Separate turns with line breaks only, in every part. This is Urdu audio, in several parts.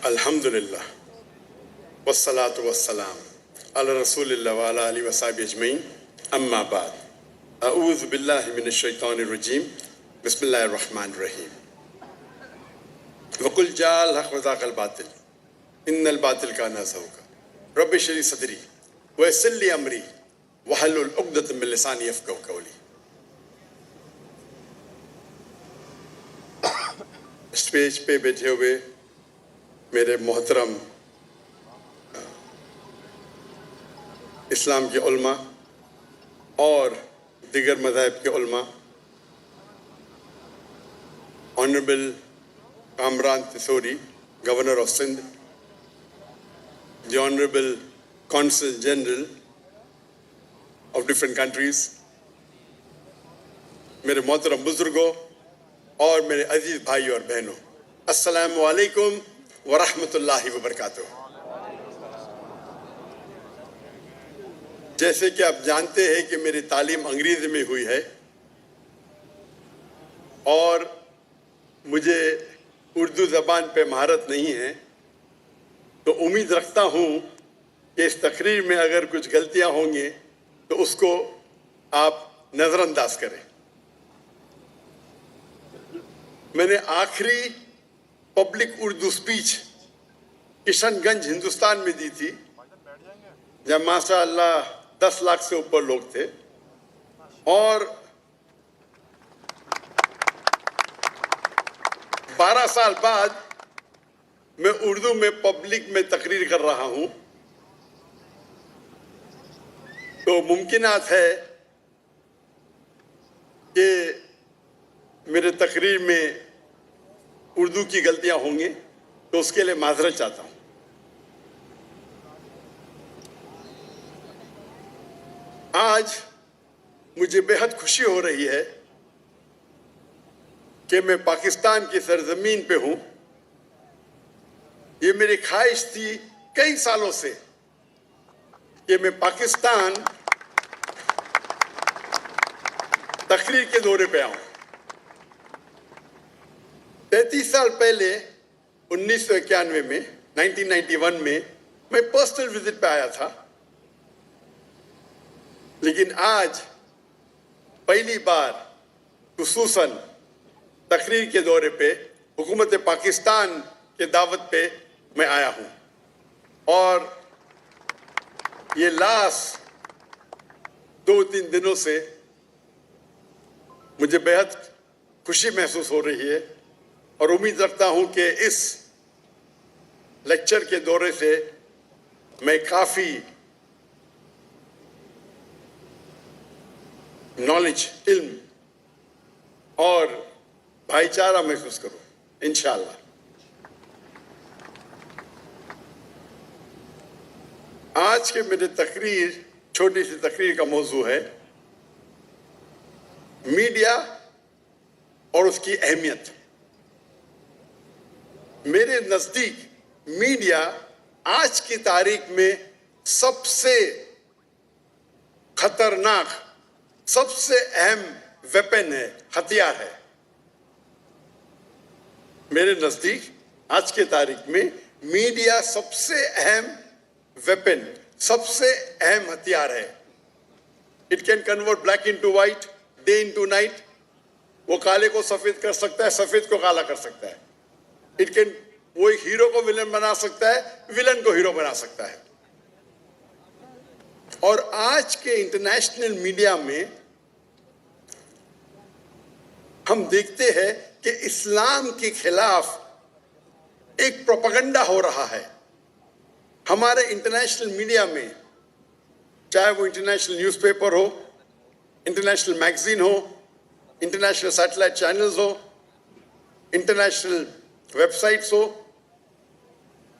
الحمدللہ والصلاة والسلام علی رسول اللہ وعلی آلہ وصحبہ اجمعین، اما بعد، اعوذ باللہ من الشیطان الرجیم، بسم اللہ الرحمن الرحیم۔ وَقُلْ جَاءَ الْحَقُّ وَزَهَقَ الْبَاطِلُ إِنَّ الْبَاطِلَ كَانَ زَهُوقًا رَبِّ اشْرَحْ لِي صَدْرِي وَيَسِّرْ لِي أَمْرِي وَاحْلُلْ عُقْدَةً مِّن لِّسَانِي يَفْقَهُوا قَوْلِي۔ اسٹیج پہ بیٹھے ہوئے میرے محترم اسلام کے علماء اور دیگر مذاہب کے علماء، honourable Kamran Tessori, governor of Sindh, the honourable consul general of different countries, میرے محترم بزرگوں اور میرے عزیز بھائی اور بہنوں، السلام علیکم ورحمۃ اللہ وبرکاتہ۔ جیسے کہ آپ جانتے ہیں کہ میری تعلیم انگریزی میں ہوئی ہے اور مجھے اردو زبان پہ مہارت نہیں ہے، تو امید رکھتا ہوں کہ اس تقریر میں اگر کچھ غلطیاں ہوں گی تو اس کو آپ نظر انداز کریں۔ میں نے آخری پبلک اردو سپیچ کشن گنج ہندوستان میں دی تھی، جب ماشاء اللہ 10 لاکھ سے اوپر لوگ تھے، اور 12 سال بعد میں اردو میں پبلک میں تقریر کر رہا ہوں، تو ممکنات ہے کہ میرے تقریر میں اردو کی غلطیاں ہوں گی، تو اس کے لیے معذرت چاہتا ہوں۔ آج مجھے بہت خوشی ہو رہی ہے کہ میں پاکستان کی سرزمین پہ ہوں۔ یہ میری خواہش تھی کئی سالوں سے کہ میں پاکستان تقریر کے دورے پہ آؤں۔ 33 سال پہلے 1991 میں 1991 میں پرسنل وزٹ پہ آیا تھا، لیکن آج پہلی بار خصوصاً تقریر کے دورے پہ حکومت پاکستان کے دعوت پہ میں آیا ہوں، اور یہ لاسٹ 2-3 دنوں سے مجھے بہت خوشی محسوس ہو رہی ہے، اور امید رکھتا ہوں کہ اس لیکچر کے دورے سے میں کافی نالج، علم اور بھائی چارہ محسوس کروں انشاءاللہ۔ آج کے میرے تقریر، چھوٹی سی تقریر کا موضوع ہے میڈیا اور اس کی اہمیت۔ میرے نزدیک میڈیا آج کی تاریخ میں سب سے خطرناک، سب سے اہم ویپن ہے، ہتھیار ہے۔ میرے نزدیک آج کے تاریخ میں میڈیا سب سے اہم ویپن، سب سے اہم ہتھیار ہے۔ It can convert black into white, day into night. وہ کالے کو سفید کر سکتا ہے، سفید کو کالا کر سکتا ہے۔ وہ ایک ہیرو کو ولن بنا سکتا ہے، ولن کو ہیرو بنا سکتا ہے۔ اور آج کے انٹرنیشنل میڈیا میں ہم دیکھتے ہیں کہ اسلام کے خلاف ایک پروپیگنڈا ہو رہا ہے۔ ہمارے انٹرنیشنل میڈیا میں، چاہے وہ انٹرنیشنل نیوز پیپر ہو، انٹرنیشنل میگزین ہو، انٹرنیشنل سیٹلائٹ چینلز ہو، انٹرنیشنل ویب سائٹس ہو،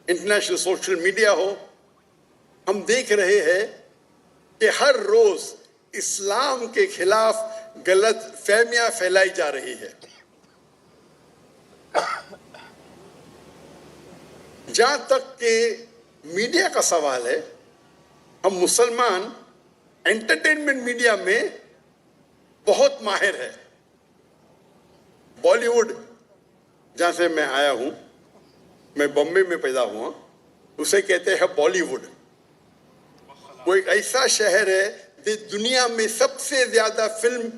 انٹرنیشنل سوشل میڈیا ہو، ہم دیکھ رہے ہیں کہ ہر روز اسلام کے خلاف غلط فہمیاں پھیلائی جا رہی ہے۔ جہاں تک کہ میڈیا کا سوال ہے، ہم مسلمان انٹرٹینمنٹ میڈیا میں بہت ماہر ہے. بالی ووڈ جہاں سے میں آیا ہوں, میں بمبے میں پیدا ہوا, اسے کہتے ہیں بالی ووڈ. وہ ایک ایسا شہر ہے کہ دنیا میں سب سے زیادہ فلم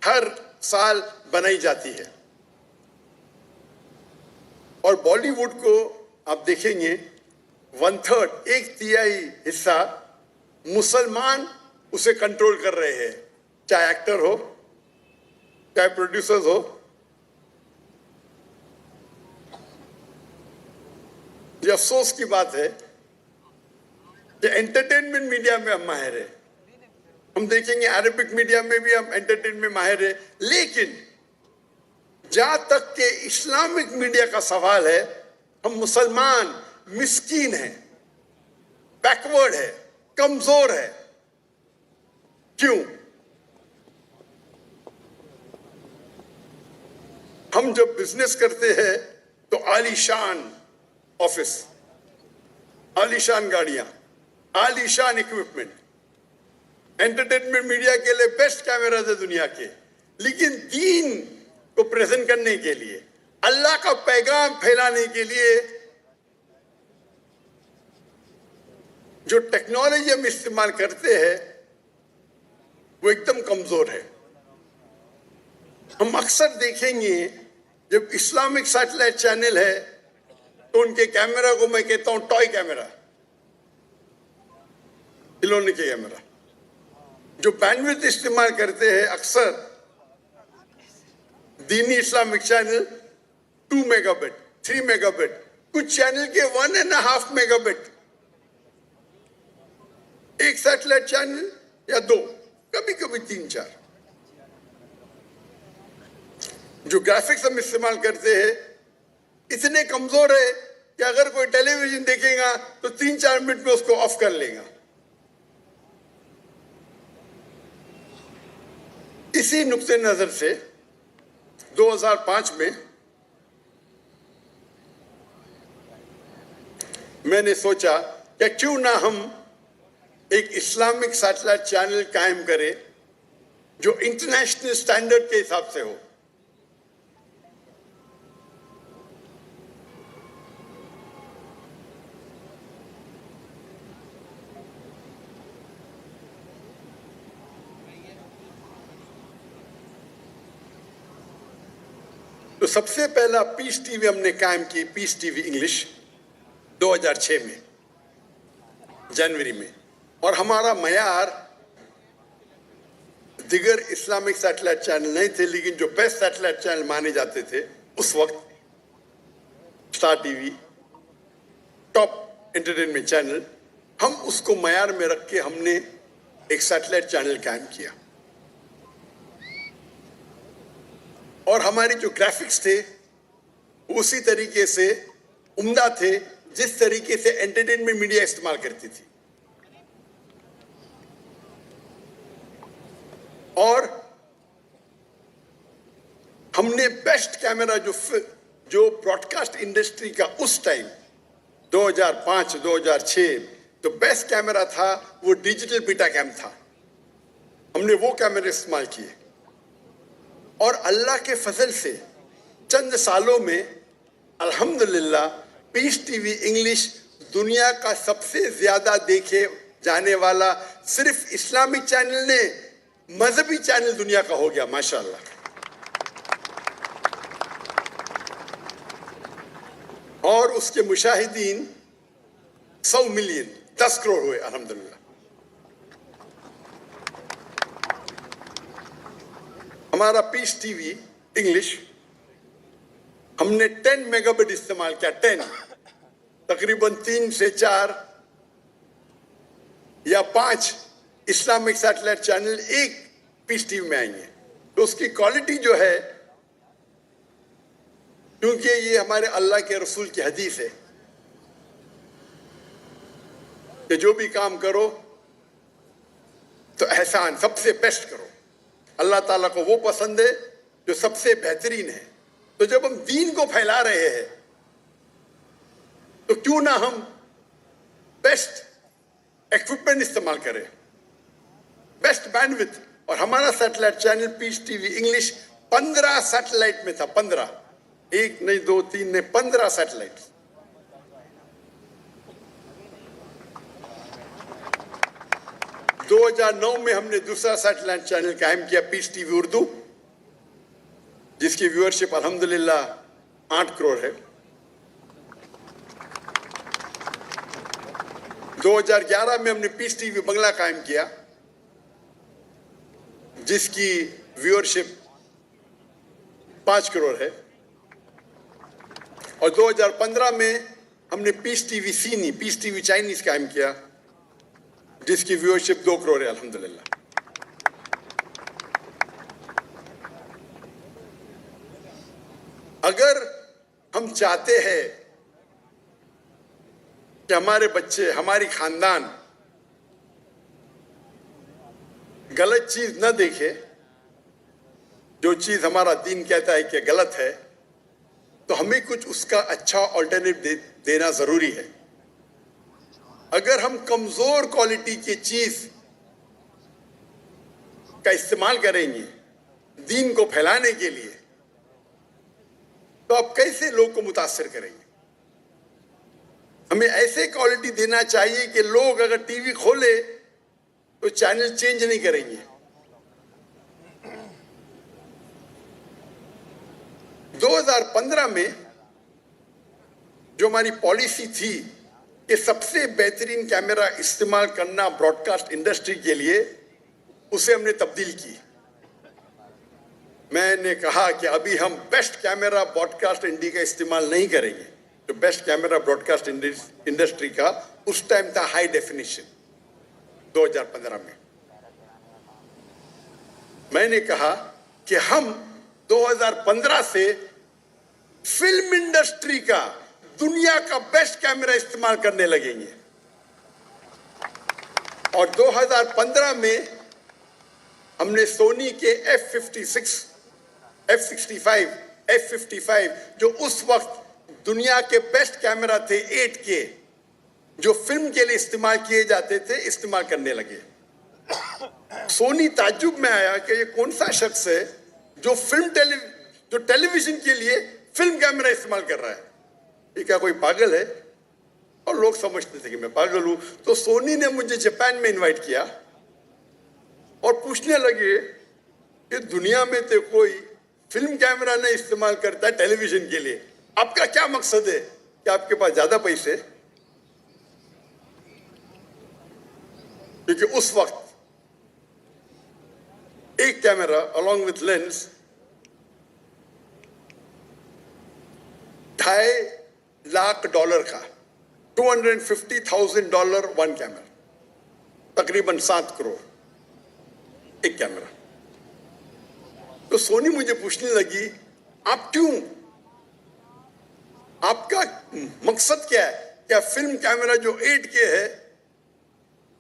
ہر سال بنائی جاتی ہے. اور بالی ووڈ کو آپ دیکھیں گے 1/3 ایک تہائی حصہ مسلمان اسے کنٹرول کر رہے ہیں, چاہے ایکٹر ہو, چاہے پروڈیوسرز ہو. یہ افسوس کی بات ہے کہ انٹرٹینمنٹ میڈیا میں ہم ماہر ہیں. ہم دیکھیں گے عربک میڈیا میں بھی ہم انٹرٹینمنٹ میں ماہر ہیں, لیکن جہاں تک کہ اسلامک میڈیا کا سوال ہے, ہم مسلمان مسکین ہیں, بیکورڈ ہے, کمزور ہے. کیوں؟ ہم جب بزنس کرتے ہیں تو عالی شان آفس, عالی شان گاڑیاں, عالی شان اکوپمنٹ. انٹرٹینمنٹ میڈیا کے لیے بیسٹ کیمراز ہے دنیا کے, لیکن دین کو پریزنٹ کرنے کے لیے, اللہ کا پیغام پھیلانے کے لیے جو ٹیکنالوجی ہم استعمال کرتے ہیں وہ ایک دم کمزور ہے. ہم اکثر دیکھیں گے جب اسلامک سیٹلائٹ چینل ہے تو ان کے کیمرہ کو میں کہتا ہوں ٹوائے کیمرہ, کھلونے کے کیمرہ. جو بینڈویڈتھ استعمال کرتے ہیں اکثر دینی Islamic channel 2 mega but, 3 mega but, کچھ چینل کے 1.5 میگا بٹ. ایک سیٹلائٹ چینل یا 2, کبھی کبھی 3-4. جو گرافکس ہم استعمال کرتے ہیں اتنے کمزور ہے کہ اگر کوئی ٹیلی ویژن دیکھے گا تو 3-4 منٹ میں اس کو آف کر لے گا. اسی نقطۂ نظر سے 2005 میں میں نے سوچا کہ کیوں نہ ہم ایک اسلامک سیٹلائٹ چینل قائم کریں جو انٹرنیشنل سٹینڈرڈ کے حساب سے ہو. تو سب سے پہلا پیس ٹی وی ہم نے قائم کی, پیس ٹی وی انگلش 2006 میں جنوری میں. اور ہمارا معیار دیگر اسلامک سیٹلائٹ چینل نہیں تھے, لیکن جو بیسٹ سیٹلائٹ چینل مانے جاتے تھے اس وقت, star T V, top entertainment channel, ہم اس کو معیار میں رکھ کے ہم نے ایک سیٹلائٹ چینل قائم کیا. اور ہماری جو گرافکس تھے اسی طریقے سے عمدہ تھے جس طریقے سے انٹرٹینمنٹ میڈیا استعمال کرتی تھی. اور ہم نے بیسٹ کیمرہ جو براڈ کاسٹ انڈسٹری کا اس ٹائم 2005-2006 تو بیسٹ کیمرہ تھا وہ ڈیجیٹل بیٹا کیم تھا, ہم نے وہ کیمرے استعمال کیے. اور اللہ کے فضل سے چند سالوں میں الحمدللہ پیس ٹی وی انگلش دنیا کا سب سے زیادہ دیکھے جانے والا صرف اسلامک چینل نے مذہبی چینل دنیا کا ہو گیا, ماشاءاللہ. اور اس کے مشاہدین 100 ملین 10 کروڑ ہوئے الحمدللہ. ہمارا پیس ٹی وی انگلش ہم نے 10 میگا بٹ استعمال کیا, 10, تقریباً 3 سے 4 یا 5 اسلامک سیٹلائٹ چینل ایک پیس ٹی وی میں آئیں گے. تو اس کی کوالٹی جو ہے, کیونکہ یہ ہمارے اللہ کے رسول کی حدیث ہے کہ جو بھی کام کرو تو احسان سب سے بیسٹ کرو. اللہ تعالیٰ کو وہ پسند ہے جو سب سے بہترین ہے. تو جب ہم دین کو پھیلا رہے ہیں تو کیوں نہ ہم بیسٹ ایکوپمنٹ استعمال کریں, بیسٹ بینڈ وتھ. اور ہمارا satellite channel Peace T V English 15 satellite میں تھا. 15, ایک نہیں, 2, 3 نہیں, 15 سیٹلائٹ. 2009 میں ہم نے دوسرا سیٹلائٹ چینل قائم کیا, پیس ٹی وی اردو, جس کی ویورشپ الحمدللہ 8 کروڑ ہے. 2011 میں ہم نے پیس ٹی وی بنگلہ قائم کیا, جس کی ویورشپ 5 کروڑ ہے. اور 2015 میں ہم نے پیس ٹی وی سینی, پیس ٹی وی چائنیز قائم کیا, جس کی ویورشپ 2 کروڑ ہے الحمدللہ. اگر ہم چاہتے ہیں کہ ہمارے بچے, ہماری خاندان غلط چیز نہ دیکھے, جو چیز ہمارا دین کہتا ہے کہ غلط ہے, تو ہمیں کچھ اس کا اچھا آلٹرنیٹ دینا ضروری ہے. اگر ہم کمزور کوالٹی کی چیز کا استعمال کریں گے دین کو پھیلانے کے لیے, تو آپ کیسے لوگ کو متاثر کریں گے؟ ہمیں ایسے کوالٹی دینا چاہیے کہ لوگ اگر ٹی وی کھولے تو چینل چینج نہیں کریں گے. 2015 میں جو ہماری پالیسی تھی کہ سب سے بہترین کیمرہ استعمال کرنا براڈ کاسٹ انڈسٹری کے لیے, اسے ہم نے تبدیل کی. میں نے کہا کہ ابھی ہم best camera broadcast India کا استعمال نہیں کریں گے. جو best camera broadcast industry کا اس ٹائم تھا ہائی ڈیفینیشن. 2015 میں نے کہا کہ ہم 2015 سے فلم انڈسٹری کا, دنیا کا بیسٹ کیمرہ استعمال کرنے لگیں گے. اور 2015 میں ہم نے سونی کے F56, F65, F55 جو اس وقت دنیا کے بیسٹ کیمرہ تھے 8K, جو فلم کے لیے استعمال کیے جاتے تھے, استعمال کرنے لگے. سونی تعجب میں آیا کہ یہ کون سا شخص ہے جو ٹیلی ویژن کے لیے فلم کیمرہ استعمال کر رہا ہے, یہ کیا کوئی پاگل ہے؟ اور لوگ سمجھتے تھے کہ میں پاگل ہوں. تو سونی نے مجھے جاپان میں انوائٹ کیا اور پوچھنے لگے کہ دنیا میں تو کوئی فلم کیمرہ نہیں استعمال کرتا ہے ٹیلی ویژن کے لیے, آپ کا کیا مقصد ہے؟ کہ آپ کے پاس زیادہ پیسے؟ کیونکہ اس وقت ایک camera along with lens $2.5 lakh کا, $250,000 ون کیمرہ, تقریباً 7 کروڑ ایک کیمرہ. تو سونی مجھے پوچھنے لگی آپ کیوں, آپ کا مقصد کیا ہے؟ کیا فلم کیمرہ جو 8K ہے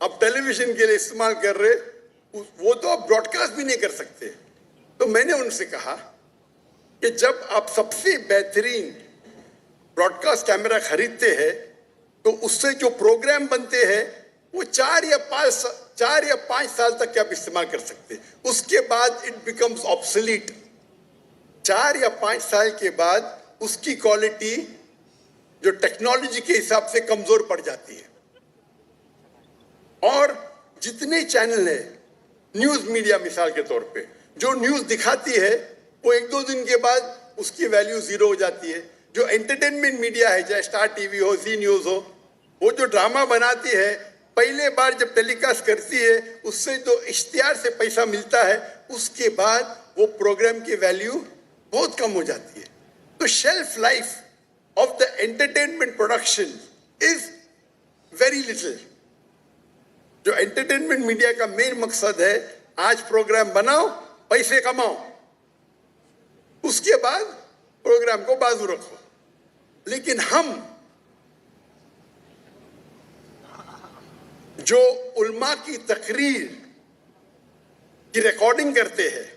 آپ ٹیلی ویژن کے لیے استعمال کر رہے, وہ تو آپ براڈ کاسٹ بھی نہیں کر سکتے. تو میں نے ان سے کہا کہ جب آپ سب سے بہترین براڈ کاسٹ کیمرہ خریدتے ہیں تو اس سے جو پروگرام بنتے ہیں وہ 4 یا 5 سال تک آپ استعمال کر سکتے, اس کے بعد اٹ بیکمز obsolete. 4 یا 5 سال کے بعد اس کی کوالٹی جو ٹیکنالوجی کے حساب سے کمزور پڑ جاتی ہے. اور جتنے چینل ہیں, نیوز میڈیا مثال کے طور پہ, جو نیوز دکھاتی ہے وہ 1-2 دن کے بعد اس کی ویلیو زیرو ہو جاتی ہے. جو انٹرٹینمنٹ میڈیا ہے, چاہے اسٹار ٹی وی ہو, زی نیوز ہو, وہ جو ڈرامہ بناتی ہے پہلے بار جب ٹیلی کاسٹ کرتی ہے اس سے جو اشتہار سے پیسہ ملتا ہے, اس کے بعد وہ پروگرام کی ویلیو بہت کم ہو جاتی ہے. تو shelf life of the entertainment production is very little. جو انٹرٹینمنٹ میڈیا کا مین مقصد ہے آج پروگرام بناؤ, پیسے کماؤ, اس کے بعد پروگرام کو بازو رکھو. لیکن ہم جو علماء کی تقریر کی ریکارڈنگ کرتے ہیں,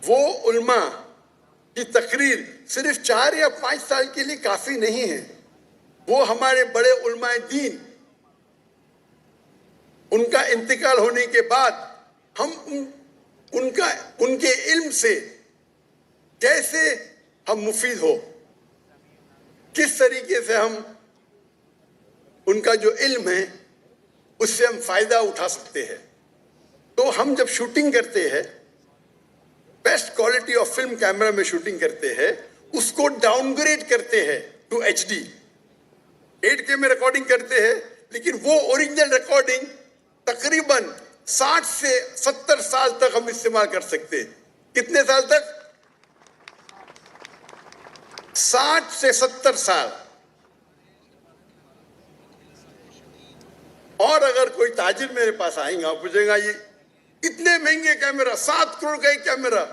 وہ علماء کی تقریر صرف 4 یا 5 سال کے لیے کافی نہیں ہے. وہ ہمارے بڑے علماء دین ان کا انتقال ہونے کے بعد ہم ان کے علم سے کیسے ہم مفید ہو، کس طریقے سے ہم ان کا جو علم ہے اس سے ہم فائدہ اٹھا سکتے ہیں. تو ہم جب شوٹنگ کرتے ہیں، best quality of film camera میں شوٹنگ کرتے ہیں، اس کو ڈاؤن گریڈ کرتے ہیں ٹو HD. 8K میں ریکارڈنگ کرتے ہیں، لیکن وہ اوریجنل ریکارڈنگ تقریباً 60 سے 70 سال تک ہم استعمال کر سکتے ہیں. کتنے سال تک؟ 60 سے 70 سال. اور اگر کوئی تاجر میرے پاس آئیں گا، پوچھیں گا یہ اتنے مہنگے کیمرہ، 7 کروڑ کا ایک کیمرہ،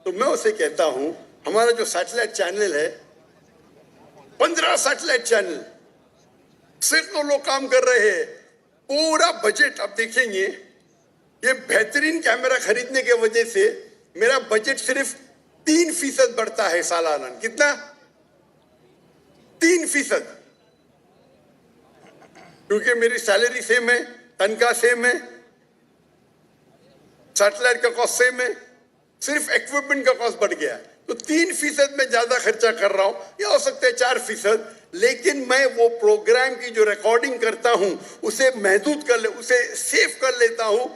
تو میں اسے کہتا ہوں ہمارا جو سیٹلائٹ چینل ہے، 15 سیٹلائٹ چینل سے تو لوگ کام کر رہے ہیں. پورا بجٹ آپ دیکھیں گے، یہ بہترین کیمرہ خریدنے کے وجہ سے میرا بجٹ صرف 3% بڑھتا ہے سالانہ. کتنا؟ 3%. کیونکہ میری سیلری سیم ہے، تنخواہ سیم ہے، سیٹلائٹ کا کاسٹ سیم ہے، صرف ایکوپمنٹ کا کاسٹ بڑھ گیا ہے. تو 3% میں زیادہ خرچہ کر رہا ہوں، یا ہو سکتا ہے 4%، لیکن میں وہ پروگرام کی جو ریکارڈنگ کرتا ہوں اسے محدود کر اسے سیو کر لیتا ہوں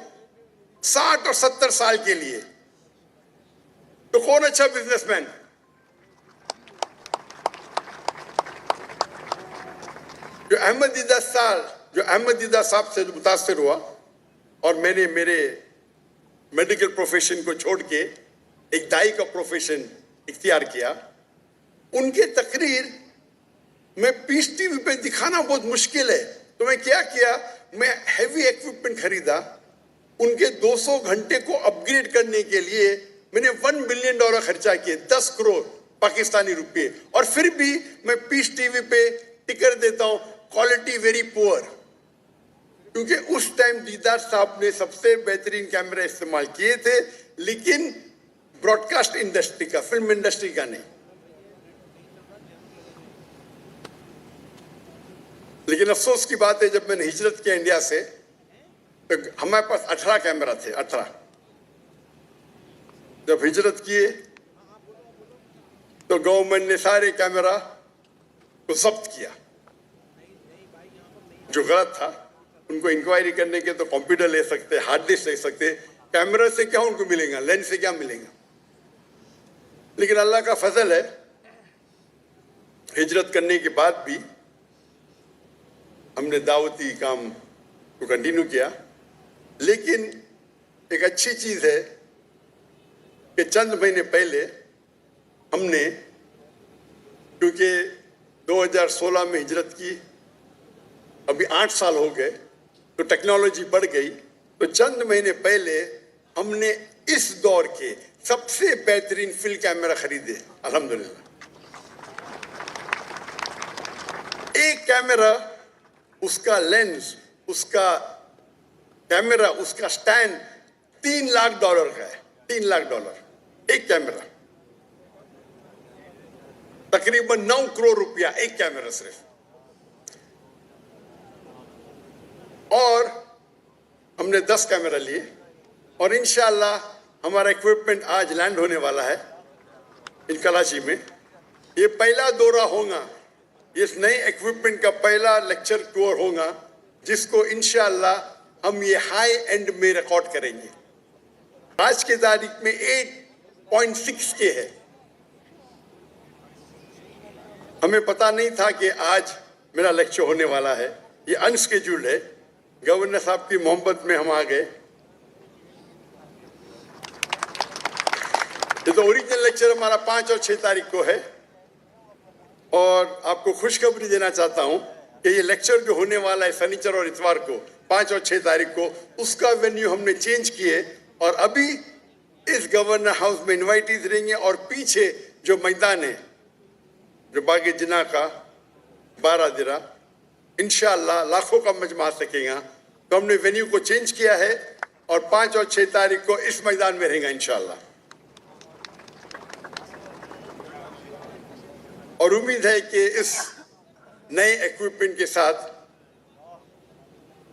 60 اور 70 سال کے لیے. تو کون اچھا بزنس مین؟ جو احمد دیدہ صاحب سے متاثر ہوا اور میں نے میرے میڈیکل پروفیشن کو چھوڑ کے ایک دائی کا پروفیشن اختیار کیا، ان کے تقریر میں پیس ٹی وی پہ دکھانا بہت مشکل ہے. تو میں کیا میں ہیوی ایکوپمنٹ خریدا. ان کے 200 گھنٹے کو اپ گریڈ کرنے کے لیے میں نے $1 بلین خرچہ کیے، 10 کروڑ پاکستانی روپے. اور پھر بھی میں پیس ٹی وی پہ ٹکر دیتا ہوں کوالٹی ویری پور. کیونکہ اس ٹائم دیدار صاحب نے سب سے بہترین کیمرے استعمال کیے تھے، لیکن براڈ کاسٹ انڈسٹری کا، فلم انڈسٹری کا نہیں. لیکن افسوس کی بات ہے، جب میں نے ہجرت کیا انڈیا سے تو ہمارے پاس 18 کیمرہ تھے. 18. جب ہجرت کیے تو گورنمنٹ نے سارے کیمرہ کو ضبط کیا. جو غلط تھا ان کو انکوائری کرنے کے تو کمپیوٹر لے سکتے، ہارڈ ڈسک لے سکتے، کیمرہ سے کیا ان کو ملے گا، لینس سے کیا ملے گا. لیکن اللہ کا فضل ہے، ہجرت کرنے کے بعد بھی ہم نے دعوتی کام کو کنٹینیو کیا. لیکن ایک اچھی چیز ہے کہ چند مہینے پہلے ہم نے، کیونکہ 2016 میں ہجرت کی، ابھی 8 سال ہو گئے تو ٹیکنالوجی بڑھ گئی، تو چند مہینے پہلے ہم نے اس دور کے سب سے بہترین فلم کیمرہ خریدے الحمدللہ. ایک کیمرہ، اس کا لینس، اس کا کیمرہ، اس کا سٹینڈ $3 لاکھ کا ہے. $3 لاکھ ایک کیمرہ، تقریباً 9 کروڑ روپیہ ایک کیمرہ صرف. اور ہم نے 10 کیمرہ لیے اور انشاءاللہ ہمارا ایکوپمنٹ آج لینڈ ہونے والا ہے کراچی میں. یہ پہلا دورہ ہوگا، اس نئے ایکوپمنٹ کا پہلا لیکچر ٹور ہوگا جس کو انشاءاللہ ہم یہ ہائی اینڈ میں ریکارڈ کریں گے. آج کے تاریخ میں 8.6K ہے. ہمیں پتا نہیں تھا کہ آج میرا لیکچر ہونے والا ہے، یہ انسکیجولڈ ہے. گورنر صاحب کی محبت میں ہم آ گئے. یہ تو اوریجنل لیکچر ہمارا 5 اور 6 تاریخ کو ہے. اور آپ کو خوشخبری دینا چاہتا ہوں کہ یہ لیکچر جو ہونے والا ہے سنیچر اور اتوار کو 5 اور 6 تاریخ کو، اس کا وینیو ہم نے چینج کیے. اور ابھی اس گورنر ہاؤس میں انوائٹیز رہیں گے، اور پیچھے جو میدان ہے، جو باغ جناح کا 12 درہ، انشاءاللہ لاکھوں کا مجمع آ سکے گا. تو ہم نے وینیو کو چینج کیا ہے اور 5 اور 6 تاریخ کو اس میدان میں رہیں گا انشاءاللہ. اور امید ہے کہ اس نئے ایکوپمنٹ کے ساتھ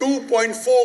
2.4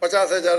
50,000,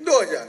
2,000।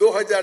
2,000,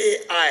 AI,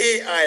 AI,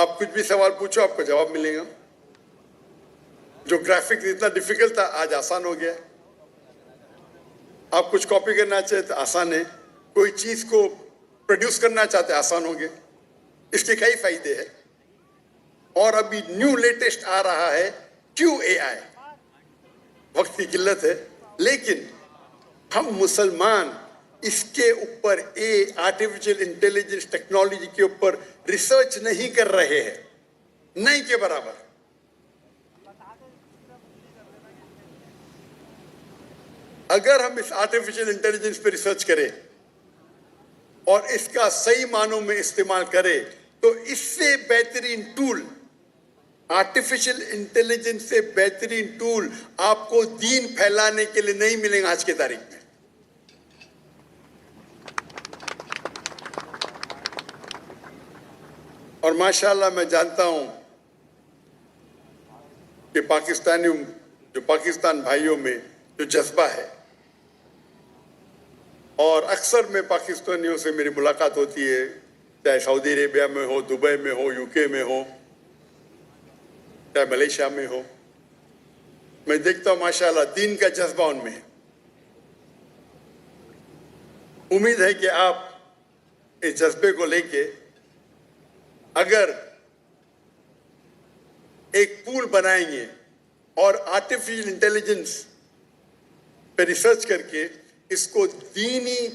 آپ کچھ بھی سوال پوچھو آپ کو جواب ملے گا. جو گرافک اتنا ڈیفیکلٹ تھا آج آسان ہو گیا. آپ کچھ کاپی کرنا چاہتے آسان ہے. کوئی چیز کو پروڈیوس کرنا چاہتے آسان ہو گیا. اس کے کئی فائدے ہیں. اور ابھی نیو لیٹسٹ آ رہا ہے QAI. وقت کی قلت ہے لیکن ہم مسلمان اس کے اوپر آرٹیفیشل انٹیلیجنس ٹیکنالوجی کے اوپر ریسرچ نہیں کر رہے ہیں. نہیں کے برابر. اگر ہم اس آرٹیفیشل انٹیلیجنس پہ ریسرچ کریں اور اس کا صحیح معنوں میں استعمال کریں تو اس سے بہترین ٹول، آرٹیفیشل انٹیلیجنس سے بہترین ٹول آپ کو دین پھیلانے کے لیے نہیں ملیں گا آج کی تاریخ میں. اور ماشاءاللہ میں جانتا ہوں کہ پاکستان بھائیوں میں جو جذبہ ہے، اور اکثر میں پاکستانیوں سے میری ملاقات ہوتی ہے، چاہے سعودی عربیہ میں ہو، دبئی میں ہو، UK میں ہو، چاہے ملیشیا میں ہو، میں دیکھتا ہوں ماشاءاللہ دین کا جذبہ ان میں ہے. امید ہے کہ آپ اس جذبے کو لے کے اگر ایک پول بنائیں گے اور آرٹیفیشل انٹیلیجنس پہ ریسرچ کر کے اس کو دینی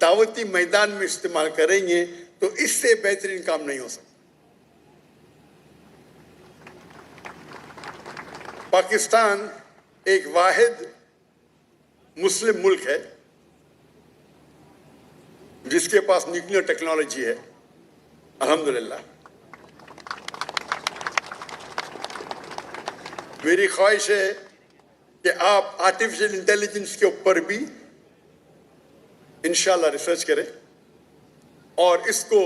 دعوتی میدان میں استعمال کریں گے تو اس سے بہترین کام نہیں ہو سکتا. پاکستان ایک واحد مسلم ملک ہے جس کے پاس نیوکلیئر ٹیکنالوجی ہے الحمدللہ. میری خواہش ہے کہ آپ آرٹیفیشل انٹیلیجنس کے اوپر بھی انشاءاللہ ریسرچ کریں اور اس کو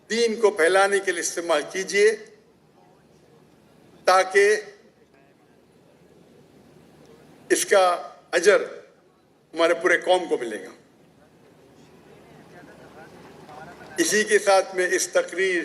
دین کو پھیلانے کے لیے استعمال کیجئے تاکہ اس کا اجر ہمارے پورے قوم کو ملے گا. اسی کے ساتھ میں اس تقریر